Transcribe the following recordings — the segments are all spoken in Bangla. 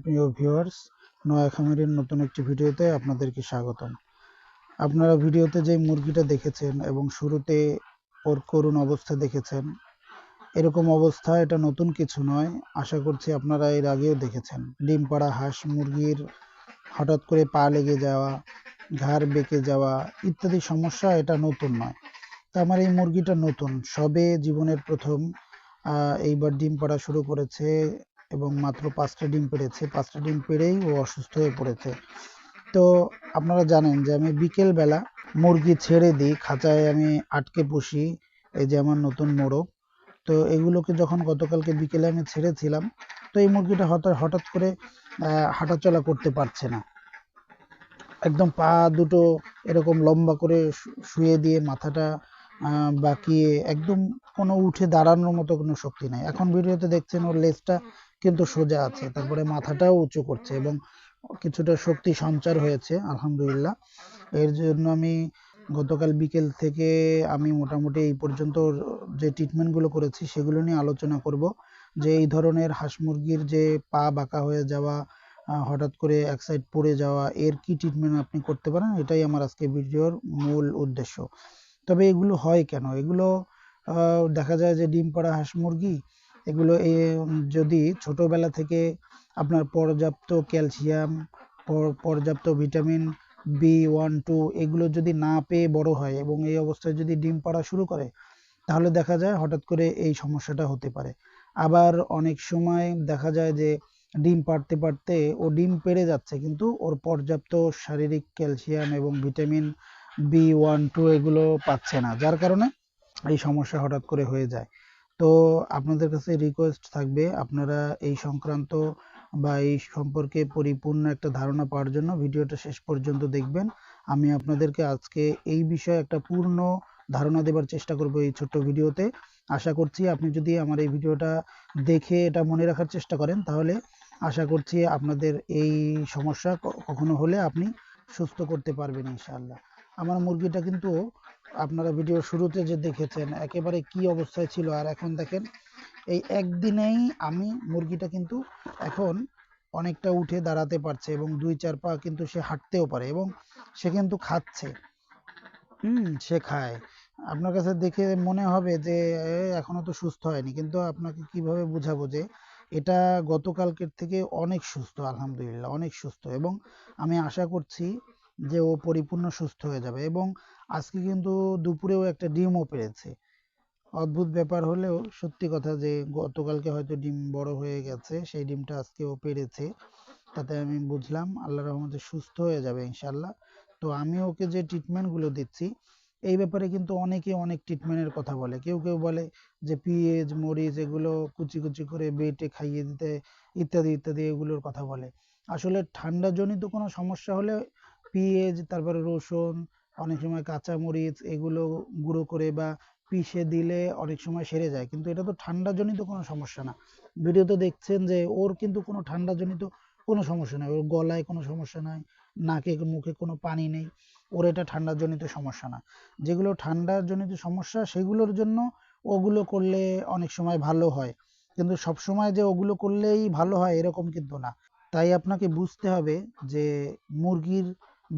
প্রিয় ভিউয়ার্স, নয়া খামারের নতুন একটি ভিডিওতে আপনাদেরকে স্বাগতম। আপনারা ভিডিওতে যে মুরগিটা দেখেছেন এবং শুরুতে ওর করুণ অবস্থা দেখেছেন, এরকম অবস্থা এটা নতুন কিছু নয়। আশা করছি আপনারা এর আগেও দেখেছেন। ডিম পাড়া হাঁস মুরগির হঠাৎ করে পা লেগে যাওয়া, ঘাড় বেঁকে যাওয়া ইত্যাদি সমস্যা এটা নতুন নয়। তা আমার এই মুরগিটা নতুন, সবে জীবনের প্রথম এইবার ডিম পাড়া শুরু করেছে এবং মাত্র 5টা ডিম পেড়েছে। 5টা ডিম পেড়েই ও অসুস্থ হয়ে পড়েছে। তো আপনারা জানেন যে আমি বিকেল বেলা মুরগি ছেড়ে দিই, খাঁচায় আমি আটকে পুষি। এই যে আমার নতুন মোরগ, তো এগুলোকে যখন গতকালকে বিকেলে আমি ছেড়েছিলাম, তো এই মুরগিটা হঠাৎ করে হাঁটাচলা করতে পারছে না। একদম পা দুটো এরকম লম্বা করে শুয়ে দিয়ে মাথাটা বাঁকিয়ে একদম কোনো উঠে দাঁড়ানোর মতো কোনো শক্তি নাই। এখন ভিডিওতে দেখছেন ওর লেজটা কিন্তু সোজা আছে, তারপরে মাথাটাও উঁচু করছে এবং কিছুটা শক্তি সঞ্চার হয়েছে আলহামদুলিল্লাহ। এর জন্য আমি গতকাল বিকেল থেকে আমি মোটামুটি এই পর্যন্ত যে ট্রিটমেন্টগুলো করেছি সেগুলো নিয়ে আলোচনা করব, যে এই ধরনের হাঁস মুরগির যে পা বাঁকা হয়ে যাওয়া, হঠাৎ করে এক সাইড পড়ে যাওয়া, এর কি ট্রিটমেন্ট আপনি করতে পারেন, এটাই আমার আজকে ভিডিওর মূল উদ্দেশ্য। তবে এগুলো হয় কেন? এগুলো দেখা যায় যে ডিম পাড়া হাঁস মুরগি এগুলো যদি ছোটবেলা থেকে আপনার পর্যাপ্ত ক্যালসিয়াম, পর্যাপ্ত ভিটামিন B1, 2 এগুলো যদি না পেয়ে বড় হয় এবং এই অবস্থায় যদি ডিম পাড়া শুরু করে, তাহলে দেখা যায় হঠাৎ করে এই সমস্যাটা হতে পারে। আবার অনেক সময় দেখা যায় যে ডিম পাড়তে পারতে ও ডিম পেড়ে যাচ্ছে, কিন্তু ওর পর্যাপ্ত শারীরিক ক্যালসিয়াম এবং ভিটামিন B1, 2 এগুলো পাচ্ছে না, যার কারণে এই সমস্যা হঠাৎ করে হয়ে যায়। তো আপনাদের কাছে রিকোয়েস্ট থাকবে, আপনারা এই সংক্রান্ত বা এই সম্পর্কে পরিপূর্ণ একটা ধারণা পাওয়ার জন্য ভিডিওটা শেষ পর্যন্ত দেখবেন। আমি আপনাদেরকে আজকে এই বিষয়ে একটা পূর্ণ ধারণা দেবার চেষ্টা করব এই ছোট্ট ভিডিওতে। আশা করছি আপনি যদি আমার এই ভিডিওটা দেখে এটা মনে রাখার চেষ্টা করেন, তাহলে আশা করছি আপনাদের এই সমস্যা কখনো হলে আপনি সুস্থ করতে পারবেন ইনশাআল্লাহ। আমার মুরগিটা কিন্তু আপনারা ভিডিওর শুরুতে যে দেখেছেন একেবারে কি অবস্থায় ছিল, আর এখন দেখেন এই একদিনেই আমি মুরগিটা কিন্তু এখন অনেকটা উঠে দাঁড়াতে পারছে এবং 2-4 পা কিন্তু সে হাঁটতেও পারে এবং সে কিন্তু খাচ্ছে। সে খায়। আপনার কাছে দেখে মনে হবে যে এখনো তো সুস্থ হয়নি, কিন্তু আপনাকে কিভাবে বুঝাবো যে এটা গতকালকের থেকে অনেক সুস্থ, আলহামদুলিল্লাহ অনেক সুস্থ। এবং আমি আশা করছি যে ও পরিপূর্ণ সুস্থ হয়ে যাবে। এবং আজকে কিন্তু দুপুরেও একটা ডিমও পেড়েছে। অদ্ভুত ব্যাপার হলেও সত্যি কথা যে গতকালকে হয়তো ডিম বড় হয়ে গেছে, সেই ডিমটা আজকে ও পেড়েছে। তাতে আমি বুঝলাম আল্লাহর রহমতে সুস্থ হয়ে যাবে ইনশাল্লাহ। তো আমি ওকে যে ট্রিটমেন্টগুলো দিচ্ছি, এই ব্যাপারে কিন্তু অনেকে অনেক ট্রিটমেন্টের কথা বলে। কেউ কেউ বলে যে পেঁয়াজ মরিচ এগুলো কুচি কুচি করে বেটে খাইয়ে দিতে, ইত্যাদি ইত্যাদি এগুলোর কথা বলে। আসলে ঠান্ডা জনিত কোনো সমস্যা হলে পেঁয়াজ, তারপরে রসুন, অনেক সময় কাঁচা মরিচ এগুলো গুঁড়ো করে বা পিষে দিলে অনেক সময় সেরে যায়, কিন্তু এটা তো ঠান্ডা জনিত কোনো সমস্যা না। ভিডিওতে দেখছেন যে ওর কিন্তু কোনো ঠান্ডা জনিত কোনো সমস্যা নাই, ওর গলায় কোনো সমস্যা নাই, নাকে মুখে কোনো পানি নেই। ওর এটা ঠান্ডা জনিত সমস্যা না। যেগুলো ঠান্ডা জনিত সমস্যা সেগুলোর জন্য ওগুলো করলে অনেক সময় ভালো হয়, কিন্তু সব সময় যে ওগুলো করলেই ভালো হয় এরকম কিন্তু না। তাই আপনাকে বুঝতে হবে যে মুরগির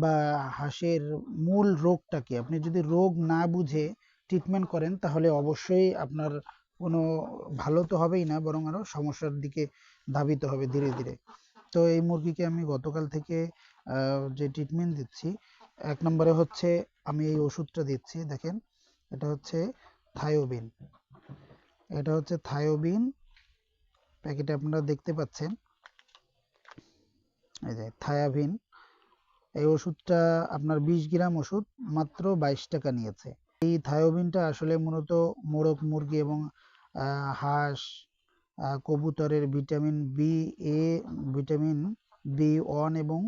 বা হাঁসের মূল রোগটা কি। আপনি যদি রোগ না বুঝে ট্রিটমেন্ট করেন, তাহলে অবশ্যই আপনার কোনো ভালো তো হবেই না, বরং আরো সমস্যার দিকে ধাবিত হবে ধীরে ধীরে। তো এই মুরগিকে আমি গতকাল থেকে যে ট্রিটমেন্ট দিচ্ছি, 1 নম্বরে হচ্ছে আমি এই ওষুধটা দিচ্ছি। দেখেন, এটা হচ্ছে থায়োবিন। এটা হচ্ছে থায়োবিন, প্যাকেটে আপনারা দেখতে পাচ্ছেন, এই যে থায়াবিন। এই ওষুধটা আপনার 20 গ্রাম ওষুধ মাত্র 22 টাকা নিয়েছে। এই থায়োবিনটা আসলে মূলত মোরগ মুরগি এবং হাঁস, কবুতরের ভিটামিন B, ভিটামিন B1 এবং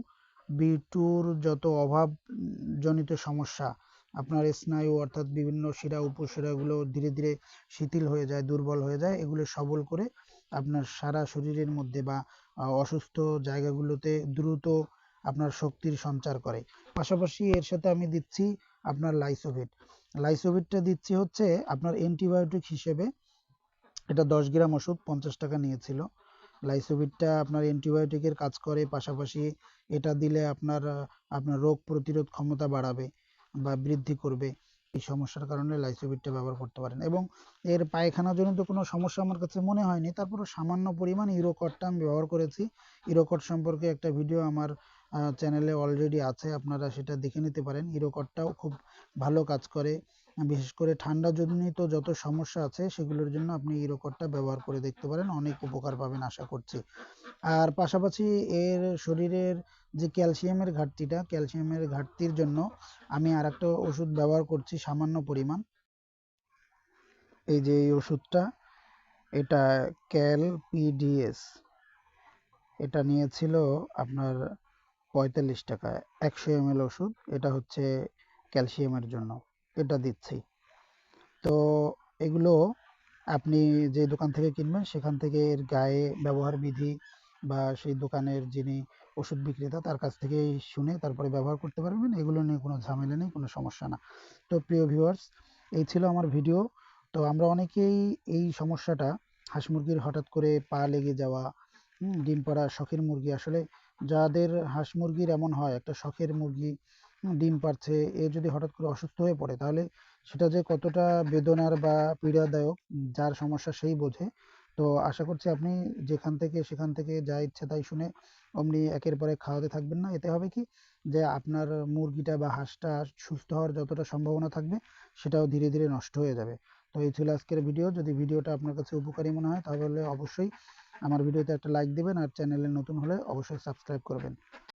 B2-র যত অভাবজনিত সমস্যা, আপনার স্নায়ু অর্থাৎ বিভিন্ন শিরা উপশিরাগুলো ধীরে ধীরে শিথিল হয়ে যায়, দুর্বল হয়ে যায়, এগুলো সবল করে আপনার সারা শরীরের মধ্যে বা অসুস্থ জায়গাগুলোতে দ্রুত আপনার শক্তির সঞ্চার করে। পাশাপাশি এর সাথে আমি দিচ্ছি আপনার লাইসোভিট। লাইসোভিটটা দিচ্ছি হচ্ছে আপনার অ্যান্টিবায়োটিক হিসেবে। এটা 10 গ্রাম ওষুধ 50 টাকা নিয়েছিল। লাইসোভিটটা আপনার অ্যান্টিবায়োটিকের কাজ করে, পাশাপাশি এটা দিলে আপনার রোগ প্রতিরোধ ক্ষমতা বাড়াবে বা বৃদ্ধি করবে। এই সমস্যার কারণে লাইসোভিটটা ব্যবহার করতে পারেন। এবং এর পায়খানাজনিত কোনো সমস্যা আমার কাছে মনে হয়নি, তারপরে সামান্য পরিমাণ ইউরোকটটা আমি ব্যবহার করেছি। ইউরোকট সম্পর্কে একটা ভিডিও আমার চ্যানেলে অলরেডি আছে, আপনারা সেটা দেখে নিতে পারেন। ইউরোকটটাও খুব ভালো কাজ করে, বিশেষ করে ঠান্ডাজনিত যত সমস্যা আছে সেগুলোর জন্য আপনি ইউরোকটটা ব্যবহার করে দেখতে পারেন, অনেক উপকার পাবেন আশা করছি। আর পাশাপাশি এর শরীরের যে ক্যালসিয়ামের ঘাটতির জন্য আমি আরেকটা ওষুধ ব্যবহার করছি সামান্য পরিমাণ। এই যে এই ওষুধটা, এটা ক্যালপিডিএস, এটা নিয়েছিল আপনার 45 টাকা, 100 ml ওষুধ। এটা হচ্ছে ক্যালসিয়ামের জন্য, এটা দিচ্ছি। তো এগুলো আপনি যে দোকান থেকে কিনবেন সেখান থেকে এর গায়ে ব্যবহার বিধি বা সেই দোকানের যিনি ওষুধ বিক্রেতা তার কাছ থেকেই শুনে তারপরে ব্যবহার করতে পারবেন। এগুলো নিয়ে কোনো ঝামেলা নেই, কোনো সমস্যা না। তো প্রিয় ভিউয়ার্স, এই ছিল আমার ভিডিও। তো আমরা অনেকেই এই সমস্যাটা, হাঁস মুরগির হঠাৎ করে পা লেগে যাওয়া, ডিম পাড়া শখের মুরগি, আসলে যাদের হাঁস মুরগির এমন হয়, একটা শখের মুরগি ডিম পাড়ছে, এ যদি হঠাৎ করে অসুস্থ হয়ে পড়ে তাহলে সেটা যে কতটা বেদনার বা পীড়াদায়ক, যার সমস্যা সেই বোঝে। তো আশা করছি আপনি সেখান থেকে যা ইচ্ছে তাই শুনে অমনি একের পর এক খাওয়াতে থাকবেন না। এতে হবে কি, যে আপনার মুরগিটা বা হাঁসটা সুস্থ হওয়ার যতটা সম্ভাবনা থাকবে সেটাও ধীরে ধীরে নষ্ট হয়ে যাবে। তো এই ছিল আজকের ভিডিও। যদি ভিডিওটা আপনার কাছে উপকারী মনে হয় তাহলে অবশ্যই আমার ভিডিওতে একটা লাইক দিবেন, আর চ্যানেলে নতুন হলে অবশ্যই সাবস্ক্রাইব করবেন।